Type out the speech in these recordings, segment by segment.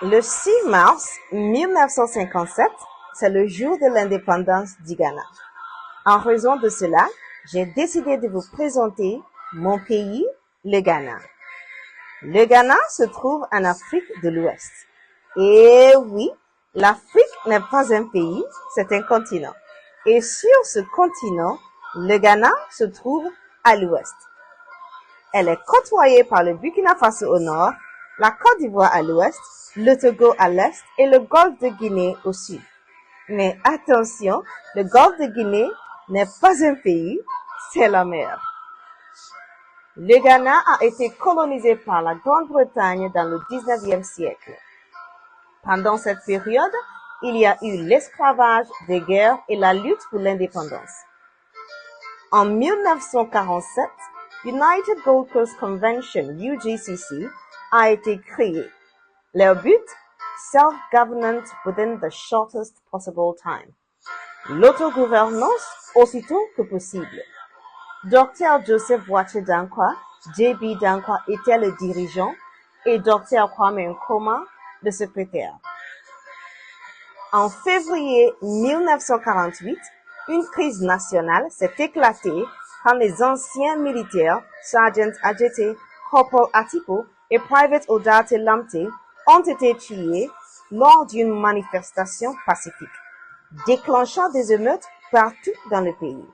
Le 6 mars 1957, c'est le jour de l'indépendance du Ghana. En raison de cela, j'ai décidé de vous présenter mon pays, le Ghana. Le Ghana se trouve en Afrique de l'Ouest. Et oui, l'Afrique n'est pas un pays, c'est un continent. Et sur ce continent, le Ghana se trouve à l'ouest. Elle est côtoyée par le Burkina Faso au nord, la Côte d'Ivoire à l'ouest, le Togo à l'est et le golfe de Guinée au sud. Mais attention, le golfe de Guinée n'est pas un pays, c'est la mer. Le Ghana a été colonisé par la Grande-Bretagne dans le 19e siècle. Pendant cette période, il y a eu l'esclavage, des guerres et la lutte pour l'indépendance. En 1947, United Gold Coast Convention, UGCC, a été créée. Leur but, self-governance within the shortest possible time. L'autogouvernance aussitôt que possible. Dr Joseph Boakai Dankwa, J.B. Dankwa était le dirigeant et Dr Kwame Nkrumah le secrétaire. En février 1948, une crise nationale s'est éclatée quand les anciens militaires, Sergeant Adjete, Corporal Atipo et Private Odate Lamte ont été tués lors d'une manifestation pacifique, déclenchant des émeutes partout dans le pays.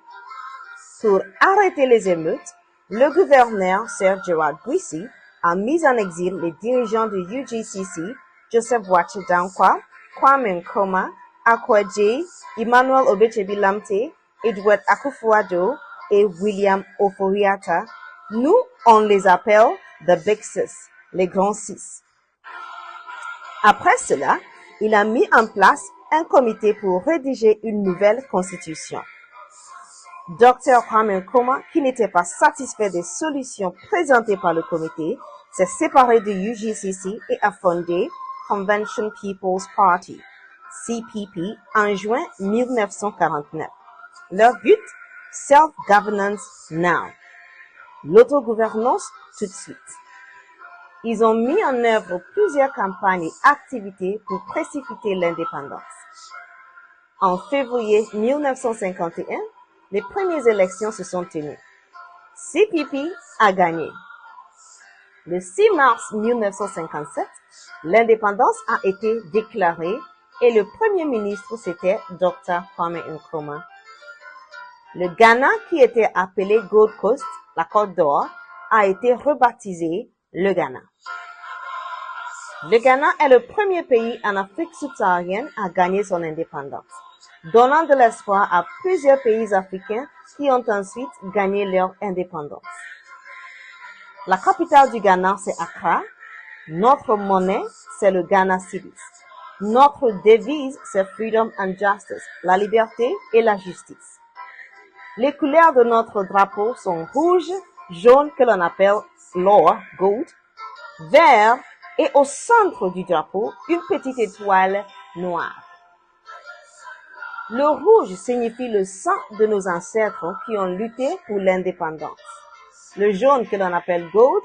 Pour arrêter les émeutes, le gouverneur Sir Gerard Buissy a mis en exil les dirigeants de UGCC, Joseph Boakai Dankwa, Kwame Nkrumah, Akwadje, Emmanuel Obechebi Lamte, Edward Akufo-Addo et William Ofori-Atta. Nous, on les appelle the Big Six, les grands six. Après cela, il a mis en place un comité pour rédiger une nouvelle constitution. Dr Kwame Nkrumah, qui n'était pas satisfait des solutions présentées par le comité, s'est séparé de UGCC et a fondé Convention People's Party, CPP, en juin 1949. Leur but, self-governance now. L'autogouvernance tout de suite. Ils ont mis en œuvre plusieurs campagnes et activités pour précipiter l'indépendance. En février 1951, les premières élections se sont tenues. CPP a gagné. Le 6 mars 1957, l'indépendance a été déclarée et le premier ministre c'était Dr Kwame Nkrumah. Le Ghana, qui était appelé Gold Coast, la Côte d'Or, a été rebaptisé le Ghana. Le Ghana est le premier pays en Afrique subsaharienne à gagner son indépendance, donnant de l'espoir à plusieurs pays africains qui ont ensuite gagné leur indépendance. La capitale du Ghana, c'est Accra. Notre monnaie, c'est le Ghana Cedis. Notre devise, c'est Freedom and Justice, la liberté et la justice. Les couleurs de notre drapeau sont rouge, jaune que l'on appelle l'or, gold, vert et au centre du drapeau, une petite étoile noire. Le rouge signifie le sang de nos ancêtres qui ont lutté pour l'indépendance. Le jaune que l'on appelle gold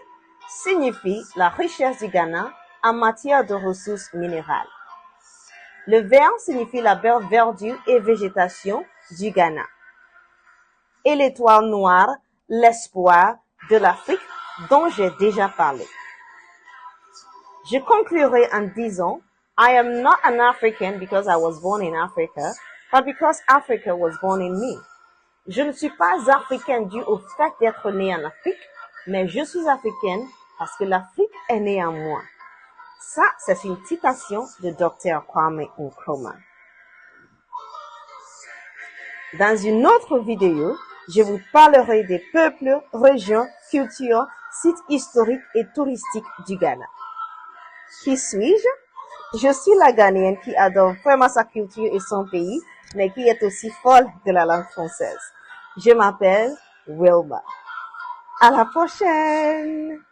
signifie la richesse du Ghana en matière de ressources minérales. Le vert signifie la belle verdure et végétation du Ghana. Et l'étoile noire, l'espoir de l'Afrique dont j'ai déjà parlé. Je conclurai en disant, I am not an African because I was born in Africa, but because Africa was born in me. Je ne suis pas africaine dû au fait d'être née en Afrique, mais je suis africaine parce que l'Afrique est née en moi. Ça, c'est une citation de Dr Kwame Nkrumah. Dans une autre vidéo, je vous parlerai des peuples, régions, cultures, sites historiques et touristiques du Ghana. Qui suis-je? Je suis la Ghanéenne qui adore vraiment sa culture et son pays, mais qui est aussi folle de la langue française. Je m'appelle Wilma. À la prochaine!